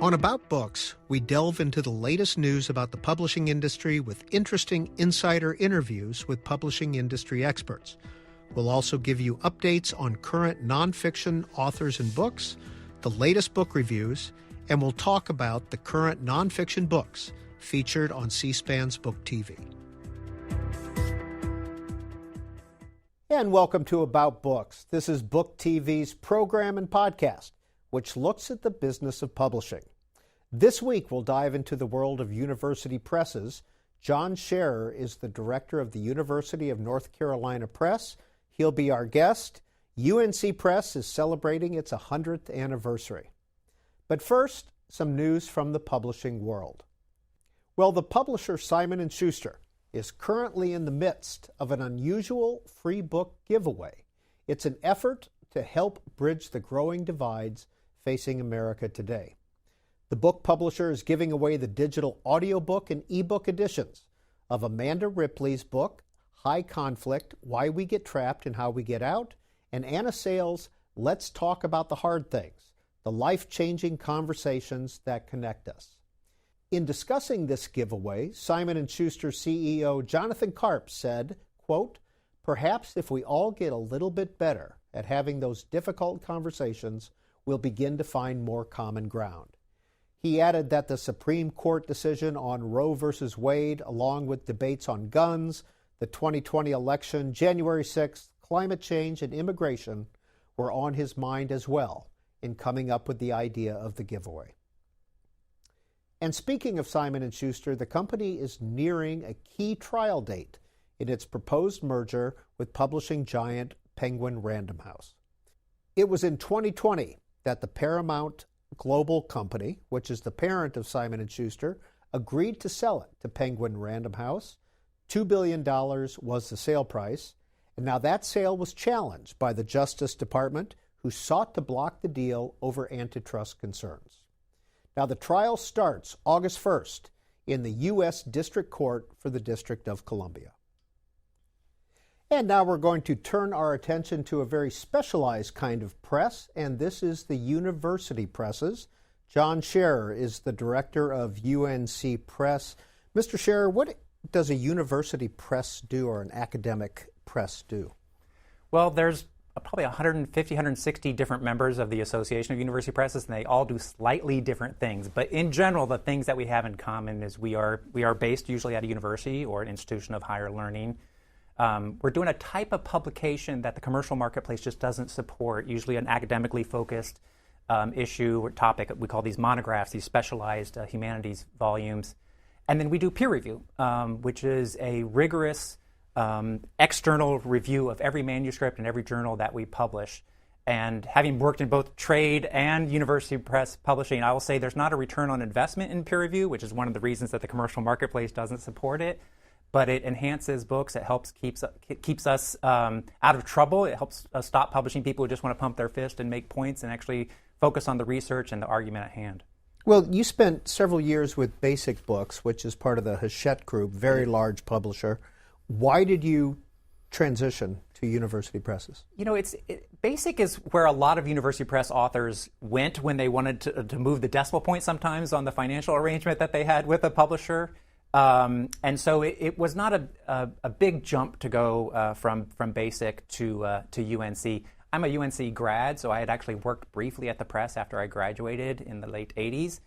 On About Books, we delve into the latest news about the publishing industry with interesting insider interviews with publishing industry experts. We'll also give you updates on current nonfiction authors and books, the latest book reviews, and we'll talk about the current nonfiction books featured on C-SPAN's BookTV. And welcome to About Books. This is BookTV's program and podcast, which looks at the business of publishing. This week, we'll dive into the world of university presses. John Sherer is the director of the University of North Carolina Press. He'll be our guest. UNC Press is celebrating its 100th anniversary. But first, some news from the publishing world. Well, the publisher Simon & Schuster is currently in the midst of an unusual free book giveaway. It's an effort to help bridge the growing divides facing America today. The book publisher is giving away the digital audiobook and ebook editions of Amanda Ripley's book, High Conflict, Why We Get Trapped and How We Get Out, and Anna Sale's Let's Talk About the Hard Things, the life-changing conversations that connect us. In discussing this giveaway, Simon & Schuster CEO Jonathan Karp said, quote, "Perhaps if we all get a little bit better at having those difficult conversations, we'll begin to find more common ground." He added that the Supreme Court decision on Roe v. Wade, along with debates on guns, the 2020 election, January 6th, climate change, and immigration were on his mind as well in coming up with the idea of the giveaway. And speaking of Simon & Schuster, the company is nearing a key trial date in its proposed merger with publishing giant Penguin Random House. It was in 2020 that the Paramount Global Company, which is the parent of Simon & Schuster, agreed to sell it to Penguin Random House. $2 billion was the sale price, and now that sale was challenged by the Justice Department, who sought to block the deal over antitrust concerns. Now the trial starts August 1st in the U.S. District Court for the District of Columbia. And now we're going to turn our attention to a very specialized kind of press, and this is the university presses. John Sherer is the director of UNC Press. Mr. Sherer, what does a university press do or an academic press do? Well, there's probably 150, 160 different members of the Association of University Presses, and they all do slightly different things. But in general, the things that we have in common is we are based usually at a university or an institution of higher learning. We're doing a type of publication that the commercial marketplace just doesn't support, usually an academically focused issue or topic. We call these monographs, these specialized humanities volumes. And then we do peer review, which is a rigorous external review of every manuscript and every journal that we publish. And having worked in both trade and university press publishing, I will say there's not a return on investment in peer review, which is one of the reasons that the commercial marketplace doesn't support it. But it enhances books. It helps keeps us out of trouble. It helps us stop publishing people who just want to pump their fist and make points and actually focus on the research and the argument at hand. Well, you spent several years with Basic Books, which is part of the Hachette Group, very large publisher. Why did you transition to university presses? You know, Basic is where a lot of university press authors went when they wanted to move the decimal point sometimes on the financial arrangement that they had with a publisher. And so it was not a big jump to go from Basic to UNC. I'm a UNC grad, so I had actually worked briefly at the press after I graduated in the late 80s.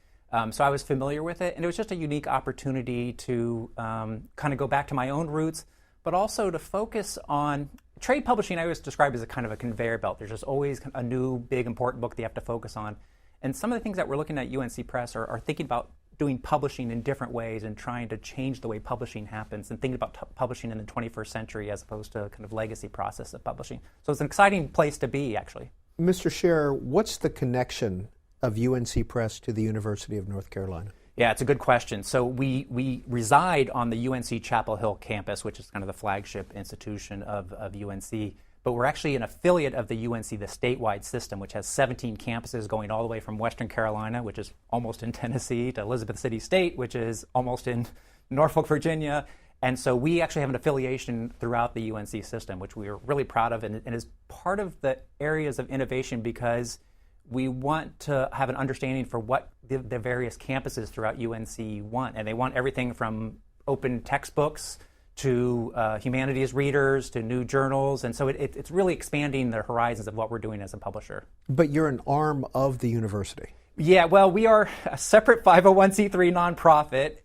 So I was familiar with it, and it was just a unique opportunity to kind of go back to my own roots, but also to focus on trade publishing. I always describe as a kind of a conveyor belt. There's just always a new, big, important book that you have to focus on. And some of the things that we're looking at UNC Press are thinking about doing publishing in different ways and trying to change the way publishing happens and thinking about publishing in the 21st century as opposed to a kind of legacy process of publishing. So it's an exciting place to be, actually. Mr. Sherer, what's the connection of UNC Press to the University of North Carolina? Yeah, it's a good question. So we reside on the UNC Chapel Hill campus, which is kind of the flagship institution of UNC. But we're actually an affiliate of the UNC, the statewide system, which has 17 campuses going all the way from Western Carolina, which is almost in Tennessee, to Elizabeth City State, which is almost in Norfolk, Virginia. And so we actually have an affiliation throughout the UNC system, which we are really proud of and is part of the areas of innovation because we want to have an understanding for what the various campuses throughout UNC want. And they want everything from open textbooks to humanities readers to new journals. And so it's really expanding the horizons of what we're doing as a publisher. But you're an arm of the university. Yeah, well, we are a separate 501c3 nonprofit,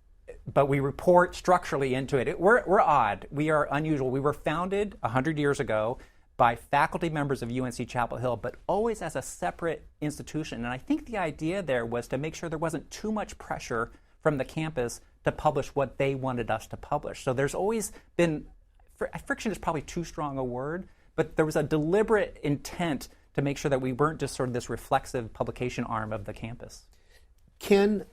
but we report structurally into it. We're odd. We are unusual. We were founded 100 years ago by faculty members of UNC Chapel Hill, but always as a separate institution. And I think the idea there was to make sure there wasn't too much pressure from the campus to publish what they wanted us to publish. So there's always been, friction is probably too strong a word, but there was a deliberate intent to make sure that we weren't just sort of this reflexive publication arm of the campus. Can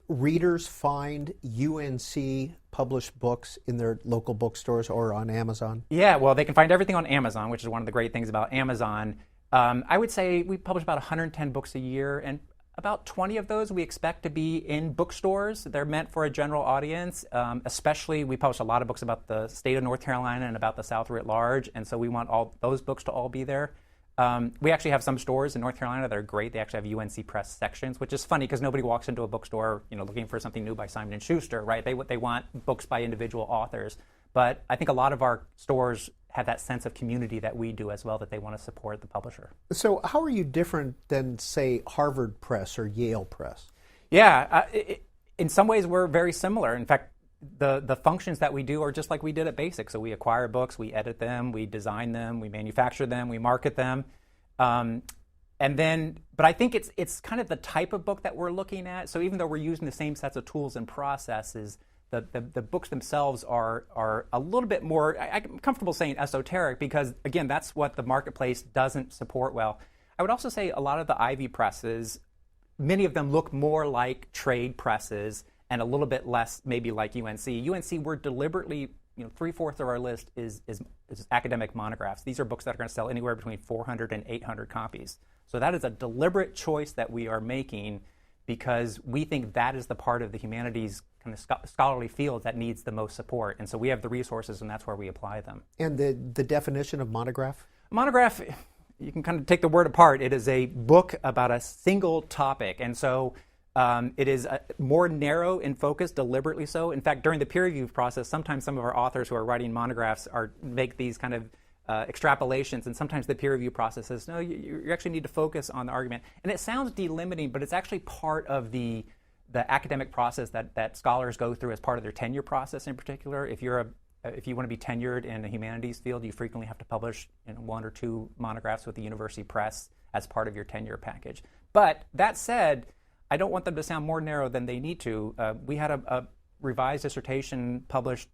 readers find UNC published books in their local bookstores or on Amazon? Yeah, well, they can find everything on Amazon, which is one of the great things about Amazon. I would say we publish about 110 books a year, and about 20 of those we expect to be in bookstores. They're meant for a general audience. Especially, we publish a lot of books about the state of North Carolina and about the South writ large, and so we want all those books to all be there. We actually have some stores in North Carolina that are great. They actually have UNC Press sections, which is funny because nobody walks into a bookstore, looking for something new by Simon & Schuster, right? They want books by individual authors. But I think a lot of our stores have that sense of community that we do as well, that they want to support the publisher. So how are you different than, say, Harvard Press or Yale Press? Yeah, in some ways we're very similar. In fact, the functions that we do are just like we did at Basic. So we acquire books, we edit them, we design them, we manufacture them, we market them. But I think it's kind of the type of book that we're looking at. So even though we're using the same sets of tools and processes, the books themselves are a little bit more, I'm comfortable saying esoteric, because again, that's what the marketplace doesn't support well. I would also say a lot of the Ivy presses, many of them look more like trade presses and a little bit less maybe like UNC. UNC, we're deliberately, 3/4 of our list is academic monographs. These are books that are going to sell anywhere between 400 and 800 copies. So that is a deliberate choice that we are making because we think that is the part of the humanities kind of scholarly field that needs the most support. And so we have the resources, and that's where we apply them. And the definition of monograph? Monograph, you can kind of take the word apart. It is a book about a single topic. And so it is more narrow in focus, deliberately so. In fact, during the peer review process, sometimes some of our authors who are writing monographs make these kind of extrapolations, and sometimes the peer review process says, no, you actually need to focus on the argument. And it sounds delimiting, but it's actually part of the academic process that scholars go through as part of their tenure process in particular. If you want to be tenured in a humanities field, you frequently have to publish 1 or 2 monographs with the University Press as part of your tenure package. But that said, I don't want them to sound more narrow than they need to. We had a revised dissertation published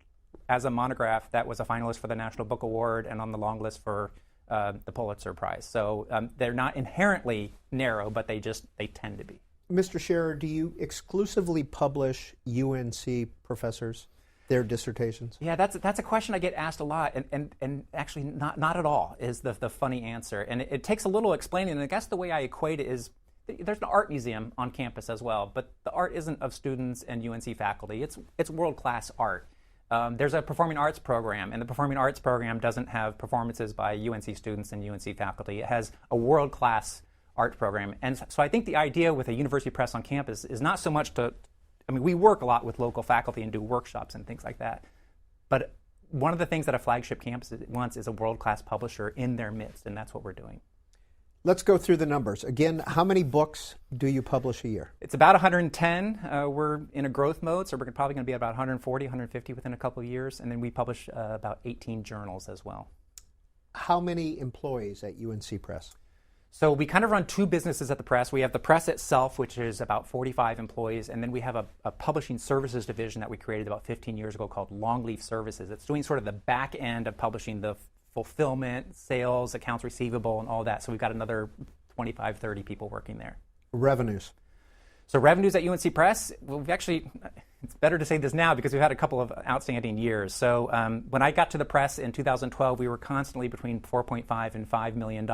as a monograph that was a finalist for the National Book Award and on the long list for the Pulitzer Prize. So they're not inherently narrow, but they tend to be. Mr. Sherer, do you exclusively publish UNC professors, their dissertations? Yeah, that's a question I get asked a lot, and actually not at all is the funny answer. And it takes a little explaining, and I guess the way I equate it is there's an art museum on campus as well, but the art isn't of students and UNC faculty. It's world-class art. There's a performing arts program, and the performing arts program doesn't have performances by UNC students and UNC faculty. It has a world-class art program. And so I think the idea with a university press on campus is not so much we work a lot with local faculty and do workshops and things like that, but one of the things that a flagship campus wants is a world-class publisher in their midst, and that's what we're doing. Let's go through the numbers. Again, how many books do you publish a year? It's about 110. We're in a growth mode, so we're probably going to be at about 140, 150 within a couple of years, and then we publish about 18 journals as well. How many employees at UNC Press? So we kind of run 2 businesses at the press. We have the press itself, which is about 45 employees, and then we have a publishing services division that we created about 15 years ago called Longleaf Services. It's doing sort of the back end of publishing, the fulfillment, sales, accounts receivable, and all that. So we've got another 25, 30 people working there. Revenues. So revenues at UNC Press, well, it's better to say this now because we've had a couple of outstanding years. So when I got to the press in 2012, we were constantly between $4.5 and $5 million.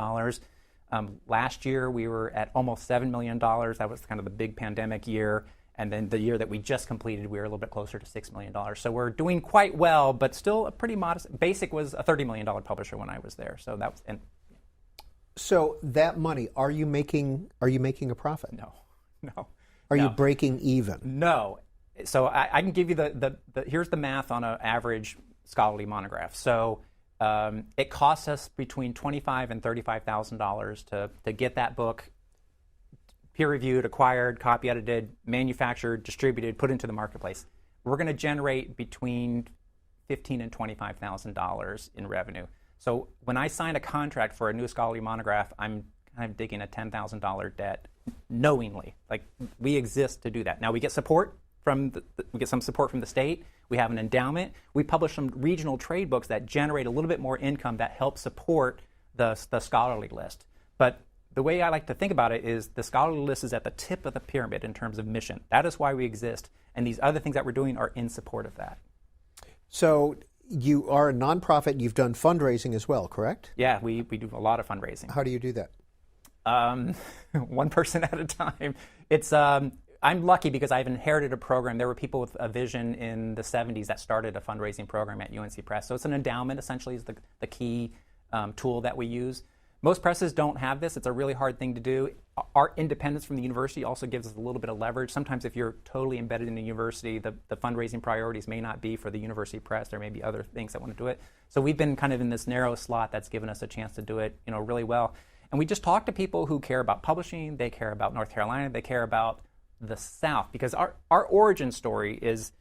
Last year, we were at almost $7 million. That was kind of the big pandemic year. And then the year that we just completed, we were a little bit closer to $6 million. So we're doing quite well, but still a pretty modest. Basic was a $30 million publisher when I was there. So that was. So that money, are you making a profit? No. Are you breaking even? No. So I can give you here's the math on an average scholarly monograph. So it costs us between $25,000 and $35,000 to get that book peer-reviewed, acquired, copy-edited, manufactured, distributed, put into the marketplace. We're going to generate between $15,000 and $25,000 in revenue. So when I sign a contract for a new scholarly monograph, I'm kind of digging a $10,000 debt knowingly. Like, we exist to do that. Now, we get support we get some support from the state. We have an endowment. We publish some regional trade books that generate a little bit more income that help support the scholarly list. But the way I like to think about it is the scholarly list is at the tip of the pyramid in terms of mission. That is why we exist. And these other things that we're doing are in support of that. So you are a nonprofit. You've done fundraising as well, correct? Yeah, we do a lot of fundraising. How do you do that? One person at a time. It's I'm lucky because I've inherited a program. There were people with a vision in the 70s that started a fundraising program at UNC Press. So it's an endowment, essentially, is the key tool that we use. Most presses don't have this. It's a really hard thing to do. Our independence from the university also gives us a little bit of leverage. Sometimes if you're totally embedded in the university, the fundraising priorities may not be for the university press. There may be other things that want to do it. So we've been kind of in this narrow slot that's given us a chance to do it, really well. And we just talk to people who care about publishing. They care about North Carolina. They care about the South, because our origin story is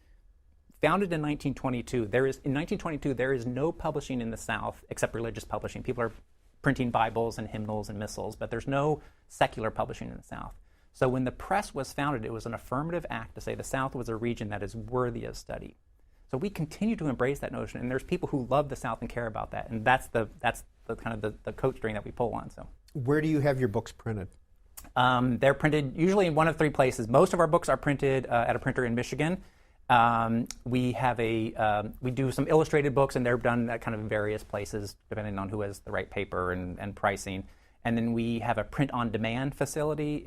founded in 1922. In 1922, there is no publishing in the South except religious publishing. People are printing Bibles and hymnals and missals, but there's no secular publishing in the South. So when the press was founded, it was an affirmative act to say the South was a region that is worthy of study. So we continue to embrace that notion, and there's people who love the South and care about that, and that's the kind of the coat string that we pull on. So where do you have your books printed? They're printed usually in one of three places. Most of our books are printed at a printer in Michigan. We do some illustrated books, and they're done at kind of various places depending on who has the right paper and pricing. And then we have a print-on-demand facility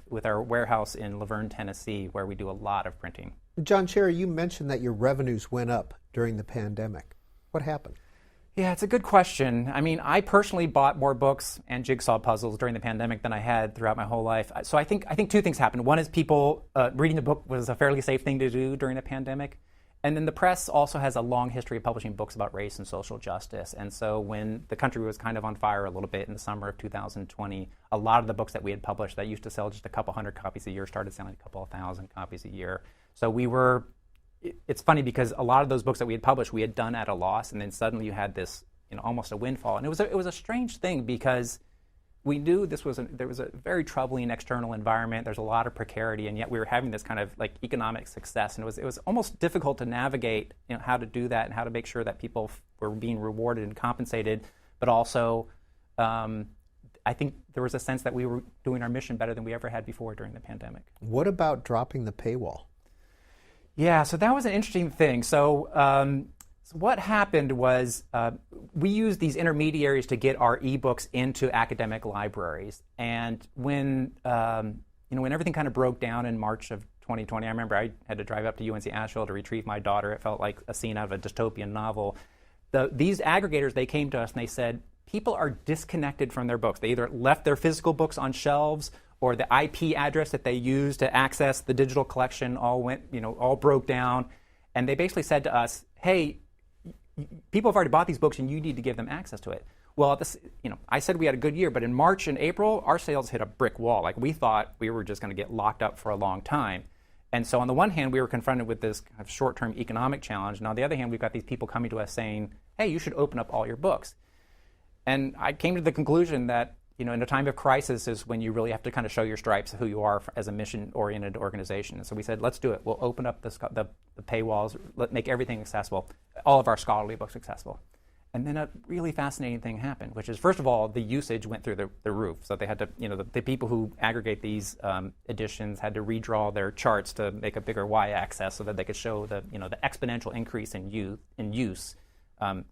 with our warehouse in Laverne, Tennessee, where we do a lot of printing. John Sherer, you mentioned that your revenues went up during the pandemic. What happened? Yeah, it's a good question. I mean, I personally bought more books and jigsaw puzzles during the pandemic than I had throughout my whole life. So I think two things happened. One is people reading the book was a fairly safe thing to do during the pandemic. And then the press also has a long history of publishing books about race and social justice. And so when the country was kind of on fire a little bit in the summer of 2020, a lot of the books that we had published that used to sell just a couple hundred copies a year started selling a couple of thousand copies a year. So it's funny because a lot of those books that we had published, we had done at a loss, and then suddenly you had this, almost a windfall. And it was a strange thing because we knew there was a very troubling external environment. There's a lot of precarity, and yet we were having this kind of like economic success, and it was almost difficult to navigate, how to do that and how to make sure that people were being rewarded and compensated, but also I think there was a sense that we were doing our mission better than we ever had before during the pandemic. What about dropping the paywall? Yeah, so that was an interesting thing. So what happened was we used these intermediaries to get our ebooks into academic libraries. And when everything kind of broke down in March of 2020, I remember I had to drive up to UNC Asheville to retrieve my daughter. It felt like a scene out of a dystopian novel. These aggregators, they came to us and they said, people are disconnected from their books. They either left their physical books on shelves, or the IP address that they used to access the digital collection all broke down. And they basically said to us, hey, people have already bought these books and you need to give them access to it. Well, I said we had a good year, but in March and April, our sales hit a brick wall. Like, we thought we were just going to get locked up for a long time. And so on the one hand, we were confronted with this kind of short-term economic challenge. And on the other hand, we've got these people coming to us saying, hey, you should open up all your books. And I came to the conclusion that, in a time of crisis is when you really have to kind of show your stripes of who you are as a mission-oriented organization. And so we said, let's do it. We'll open up the paywalls, make everything accessible, all of our scholarly books accessible. And then a really fascinating thing happened, which is, first of all, the usage went through the roof. So they had to, the people who aggregate these editions had to redraw their charts to make a bigger y-axis so that they could show the exponential increase in use,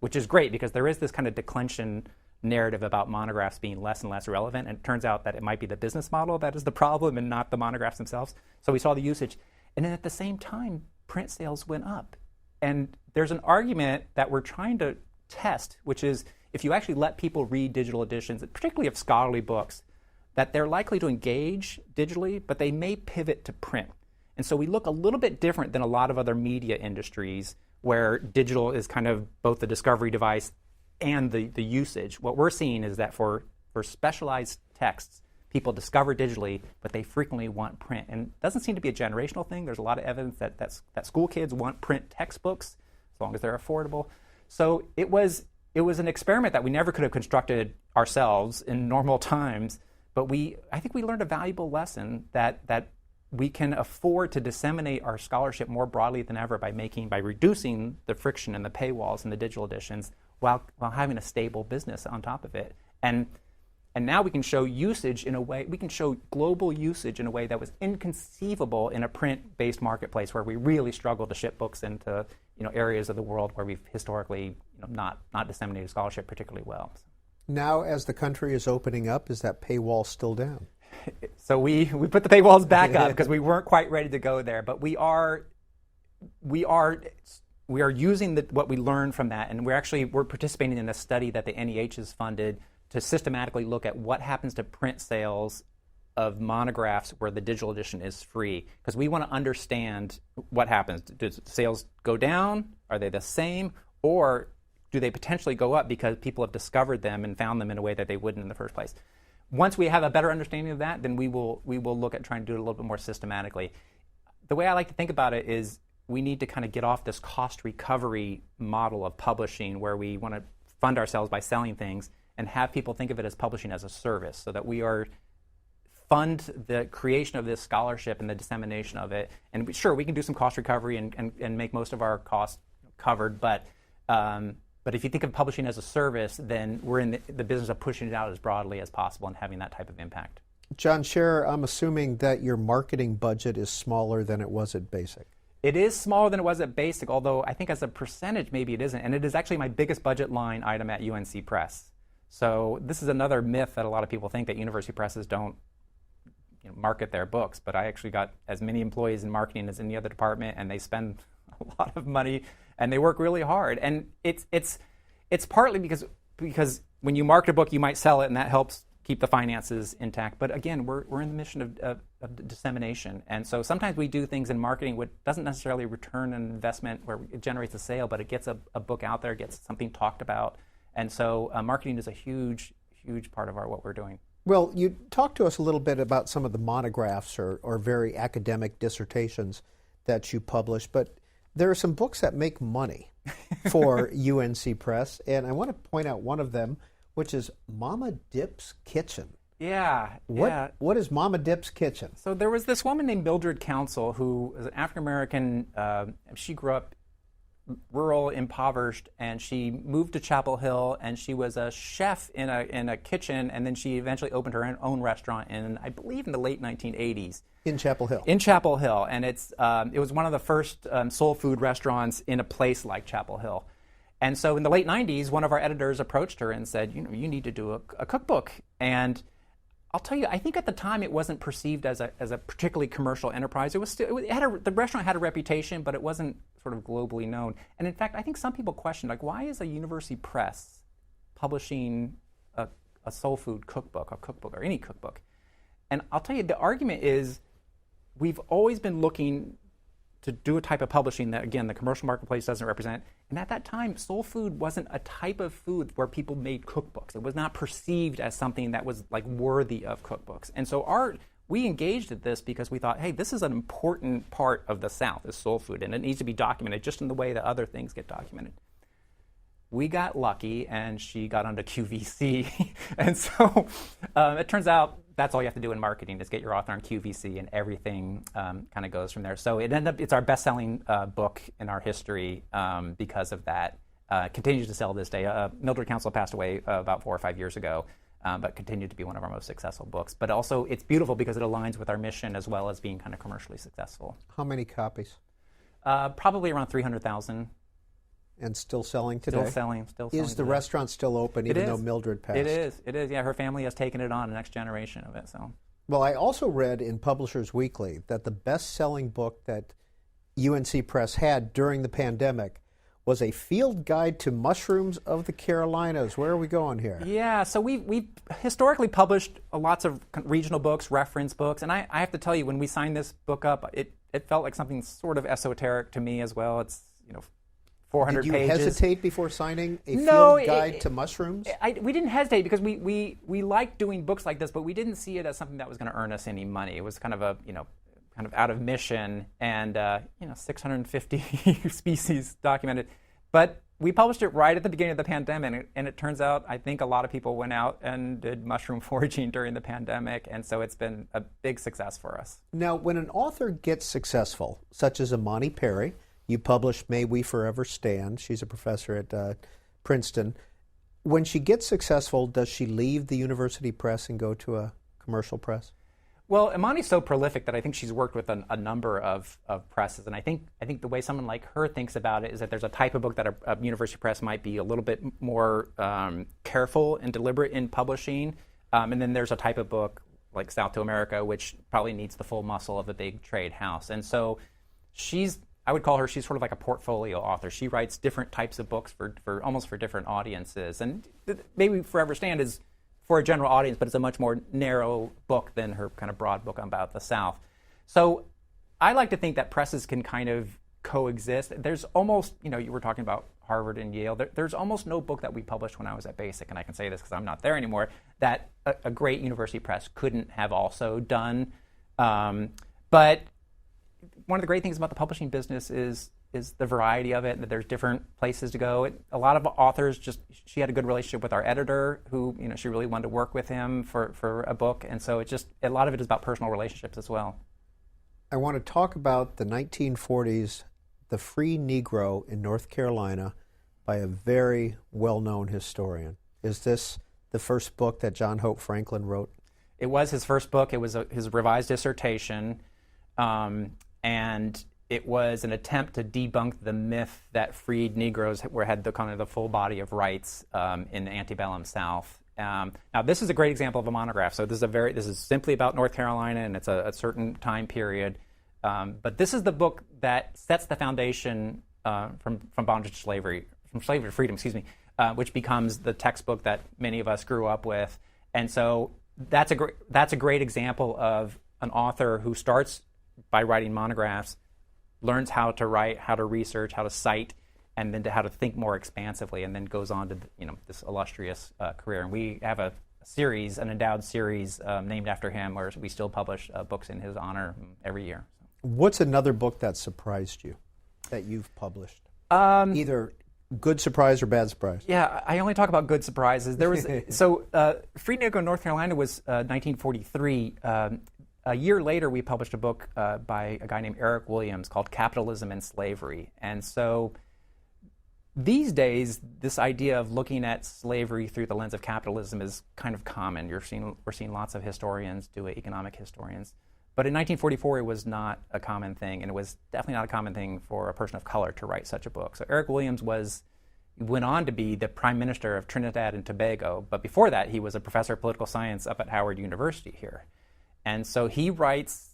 which is great because there is this kind of declension narrative about monographs being less and less relevant, and it turns out that it might be the business model that is the problem and not the monographs themselves. So we saw the usage. And then at the same time, print sales went up. And there's an argument that we're trying to test, which is if you actually let people read digital editions, particularly of scholarly books, that they're likely to engage digitally, but they may pivot to print. And so we look a little bit different than a lot of other media industries where digital is kind of both the discovery device and the usage. What we're seeing is that for specialized texts, people discover digitally, but they frequently want print. And it doesn't seem to be a generational thing. There's a lot of evidence that school kids want print textbooks as long as they're affordable. So it was an experiment that we never could have constructed ourselves in normal times, but I think we learned a valuable lesson that we can afford to disseminate our scholarship more broadly than ever by reducing the friction and the paywalls in the digital editions while having a stable business on top of it. And now we can show usage in a way, we can show global usage in a way that was inconceivable in a print-based marketplace where we really struggle to ship books into areas of the world where we've historically not disseminated scholarship particularly well. Now, as the country is opening up, is that paywall still down? So we put the paywalls back up because we weren't quite ready to go there, but we are using what we learned from that, and we're participating in a study that the NEH has funded to systematically look at what happens to print sales of monographs where the digital edition is free, because we want to understand what happens. Do sales go down? Are they the same? Or do they potentially go up because people have discovered them and found them in a way that they wouldn't in the first place? Once we have a better understanding of that, then we will look at trying to do it a little bit more systematically. The way I like to think about it is we need to kind of get off this cost recovery model of publishing where we want to fund ourselves by selling things and have people think of it as publishing as a service, so that we fund the creation of this scholarship and the dissemination of it. And sure, we can do some cost recovery and make most of our costs covered, but if you think of publishing as a service, then we're in the business of pushing it out as broadly as possible and having that type of impact. John Sherer, I'm assuming that your marketing budget is smaller than it was at Basic. It is smaller than it was at Basic, although I think as a percentage maybe it isn't. And it is actually my biggest budget line item at UNC Press. So this is another myth that a lot of people think, that university presses don't market their books. But I actually got as many employees in marketing as any other department, and they spend a lot of money and they work really hard. And it's partly because when you market a book, you might sell it, and that helps keep the finances intact. But again, we're in the mission of dissemination. And so sometimes we do things in marketing which doesn't necessarily return an investment where it generates a sale, but it gets a book out there, gets something talked about. And so marketing is a huge, huge part of what we're doing. Well, you talked to us a little bit about some of the monographs or very academic dissertations that you publish, but there are some books that make money for UNC Press, and I want to point out one of them, which is Mama Dip's Kitchen. Yeah. What is Mama Dip's Kitchen? So there was this woman named Mildred Council who is an African-American. She grew up rural, impoverished, and she moved to Chapel Hill, and she was a chef in a kitchen, and then she eventually opened her own restaurant I believe in the late 1980s. In Chapel Hill. In Chapel Hill, and it was one of the first soul food restaurants in a place like Chapel Hill. And so in the late 90s, one of our editors approached her and said, you need to do a cookbook. And I'll tell you, I think at the time it wasn't perceived as a particularly commercial enterprise. It was still, the restaurant had a reputation, but it wasn't sort of globally known. And in fact, I think some people questioned, why is a university press publishing a soul food cookbook, or any cookbook? And I'll tell you, the argument is we've always been looking to do a type of publishing that, again, the commercial marketplace doesn't represent. And at that time, soul food wasn't a type of food where people made cookbooks. It was not perceived as something that was worthy of cookbooks. And so we engaged at this because we thought, hey, this is an important part of the South, is soul food, and it needs to be documented just in the way that other things get documented. We got lucky, and she got onto QVC. And so it turns out that's all you have to do in marketing is get your author on QVC, and everything kind of goes from there. So it's our best-selling book in our history because of that. Continues to sell this day. Mildred Council passed away about 4 or 5 years ago, but continued to be one of our most successful books. But also, it's beautiful because it aligns with our mission as well as being kind of commercially successful. How many copies? Probably around 300,000. And still selling today? Still selling Is the restaurant still open even though Mildred passed? It is. Yeah, her family has taken it on, the next generation of it. So. Well, I also read in Publishers Weekly that the best-selling book that UNC Press had during the pandemic was a field guide to mushrooms of the Carolinas. Where are we going here? Yeah, so we've historically published lots of regional books, reference books, and I have to tell you, when we signed this book up, it felt like something sort of esoteric to me as well. It's 400 pages. Did you hesitate before signing a field guide to mushrooms? We didn't hesitate because we liked doing books like this, but we didn't see it as something that was going to earn us any money. It was kind of a kind of out of mission, and 650 species documented. But we published it right at the beginning of the pandemic, and it turns out I think a lot of people went out and did mushroom foraging during the pandemic, and so it's been a big success for us. Now, when an author gets successful, such as Imani Perry, you published May We Forever Stand. She's a professor at Princeton. When she gets successful, does she leave the university press and go to a commercial press? Well, Imani's so prolific that I think she's worked with a number of presses, and I think the way someone like her thinks about it is that there's a type of book that a university press might be a little bit more careful and deliberate in publishing, and then there's a type of book like South to America, which probably needs the full muscle of a big trade house. And so I would call her, she's sort of like a portfolio author. She writes different types of books for almost for different audiences, and maybe Forever Stand is for a general audience, but it's a much more narrow book than her kind of broad book about the South. So I like to think that presses can kind of coexist. There's almost, you were talking about Harvard and Yale, there's almost no book that we published when I was at Basic, and I can say this because I'm not there anymore, that a great university press couldn't have also done. But one of the great things about the publishing business is the variety of it, and that there's different places to go. A lot of authors she had a good relationship with our editor, who she really wanted to work with him for a book, and so a lot of it is about personal relationships as well. I want to talk about the 1940s, The Free Negro in North Carolina, by a very well-known historian. Is this the first book that John Hope Franklin wrote? It was his first book. It was his revised dissertation, and it was an attempt to debunk the myth that freed Negroes had the kind of the full body of rights in the antebellum South. Now, this is a great example of a monograph. So this is simply about North Carolina, and it's a certain time period. But this is the book that sets the foundation from bondage to slavery, from slavery to freedom, which becomes the textbook that many of us grew up with. And so that's a great example of an author who starts by writing monographs, learns how to write, how to research, how to cite, and then how to think more expansively, and then goes on to this illustrious career. And we have a series, an endowed series named after him, where we still publish books in his honor every year. What's another book that surprised you that you've published? Either good surprise or bad surprise. Yeah, I only talk about good surprises. There was Free Negro in North Carolina was 1943. A year later, we published a book by a guy named Eric Williams called Capitalism and Slavery. And so these days, this idea of looking at slavery through the lens of capitalism is kind of common. We're seeing lots of historians do it, economic historians. But in 1944, it was not a common thing, and it was definitely not a common thing for a person of color to write such a book. So Eric Williams went on to be the Prime Minister of Trinidad and Tobago, but before that, he was a professor of political science up at Howard University here. And so he writes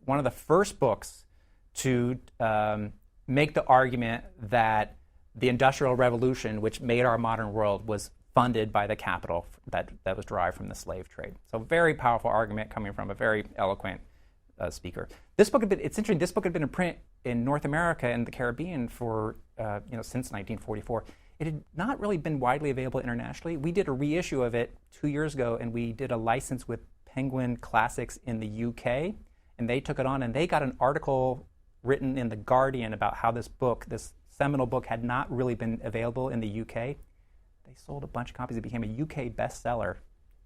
one of the first books to make the argument that the Industrial Revolution, which made our modern world, was funded by the capital that was derived from the slave trade. So very powerful argument coming from a very eloquent speaker. It's interesting, this book had been in print in North America and the Caribbean for since 1944. It had not really been widely available internationally. We did a reissue of it 2 years ago, and we did a license with Penguin Classics in the UK, and they took it on, and they got an article written in The Guardian about how this seminal book, had not really been available in the UK. They sold a bunch of copies. It became a UK bestseller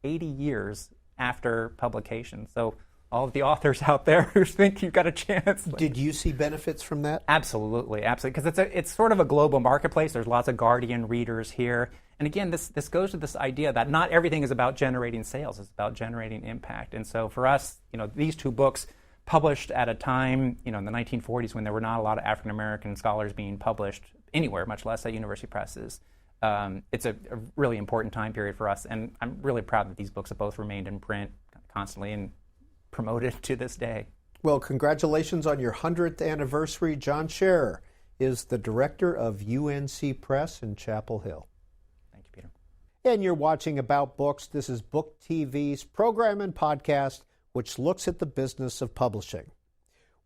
80 years after publication. So all of the authors out there who think you've got a chance. Did you see benefits from that? Absolutely, because it's sort of a global marketplace. There's lots of Guardian readers here. And again, this goes to this idea that not everything is about generating sales. It's about generating impact. And so for us, these two books published at a time, in the 1940s when there were not a lot of African-American scholars being published anywhere, much less at university presses. It's a really important time period for us. And I'm really proud that these books have both remained in print constantly and promoted to this day. Well, congratulations on your 100th anniversary, John Sherer. is the director of UNC Press in Chapel Hill. Thank you, Peter. And you're watching About Books. This is BookTV's program and podcast, which looks at the business of publishing.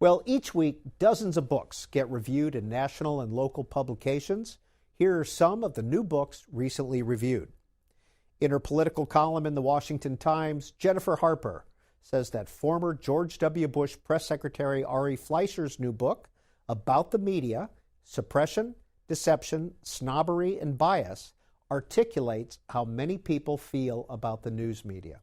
Well, each week, dozens of books get reviewed in national and local publications. Here are some of the new books recently reviewed. In her political column in the Washington Times, Jennifer Harper says that former George W. Bush Press Secretary Ari Fleischer's new book about the media, Suppression, Deception, Snobbery, and Bias, articulates how many people feel about the news media.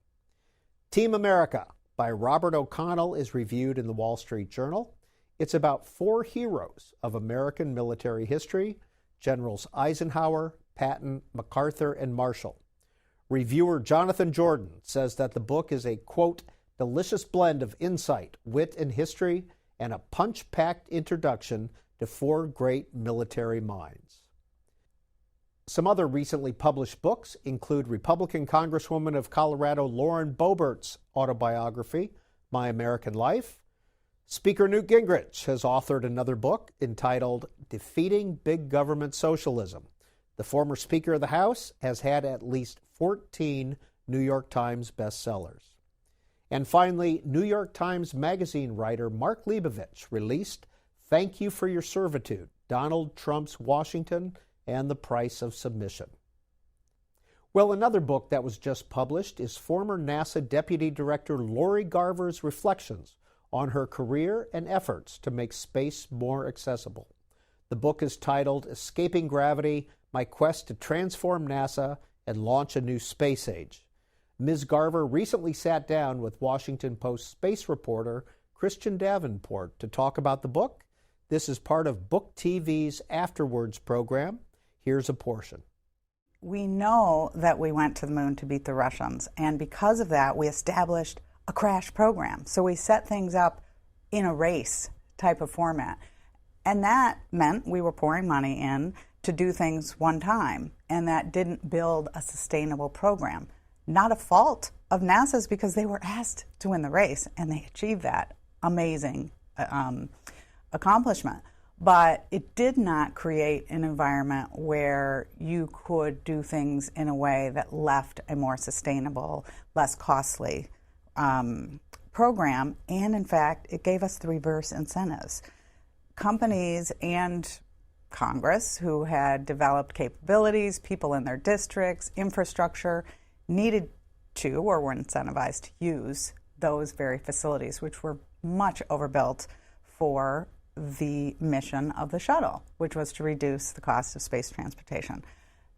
Team America by Robert O'Connell is reviewed in the Wall Street Journal. It's about 4 heroes of American military history, Generals Eisenhower, Patton, MacArthur, and Marshall. Reviewer Jonathan Jordan says that the book is a, quote, delicious blend of insight, wit, and history, and a punch-packed introduction to 4 great military minds. Some other recently published books include Republican Congresswoman of Colorado Lauren Boebert's autobiography, My American Life. Speaker Newt Gingrich has authored another book entitled Defeating Big Government Socialism. The former Speaker of the House has had at least 14 New York Times bestsellers. And finally, New York Times Magazine writer Mark Leibovich released Thank You for Your Servitude, Donald Trump's Washington and the Price of Submission. Well, another book that was just published is former NASA Deputy Director Lori Garver's reflections on her career and efforts to make space more accessible. The book is titled Escaping Gravity, My Quest to Transform NASA and Launch a New Space Age. Ms. Garver recently sat down with Washington Post space reporter Christian Davenport to talk about the book. This is part of BookTV's Afterwards program. Here's a portion. We know that we went to the moon to beat the Russians, and because of that, we established a crash program. So we set things up in a race type of format. And that meant we were pouring money in to do things one time, and that didn't build a sustainable program. Not a fault of NASA's, because they were asked to win the race, and they achieved that amazing accomplishment. But it did not create an environment where you could do things in a way that left a more sustainable, less costly program. And in fact, it gave us the reverse incentives. Companies and Congress, who had developed capabilities, people in their districts, infrastructure, needed to or were incentivized to use those very facilities, which were much overbuilt for the mission of the shuttle, which was to reduce the cost of space transportation.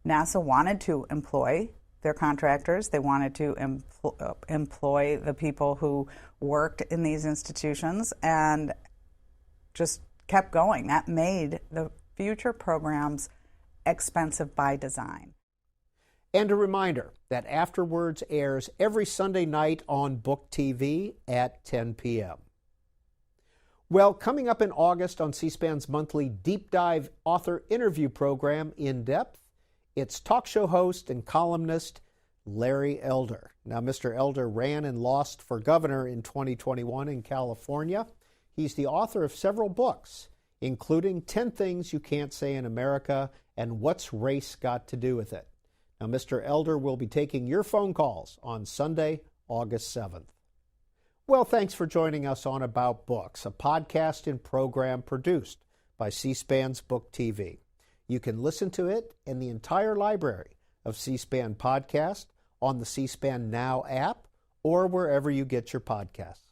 NASA wanted to employ their contractors. They wanted to employ the people who worked in these institutions, and just kept going. That made the future programs expensive by design. And a reminder that Afterwards airs every Sunday night on BookTV at 10 p.m. Well, coming up in August on C-SPAN's monthly deep dive author interview program, In Depth, it's talk show host and columnist Larry Elder. Now, Mr. Elder ran and lost for governor in 2021 in California. He's the author of several books, including 10 Things You Can't Say in America and What's Race Got to Do with It. Now, Mr. Elder will be taking your phone calls on Sunday, August 7th. Well, thanks for joining us on About Books, a podcast and program produced by C-SPAN's BookTV. You can listen to it and the entire library of C-SPAN podcasts on the C-SPAN Now app or wherever you get your podcasts.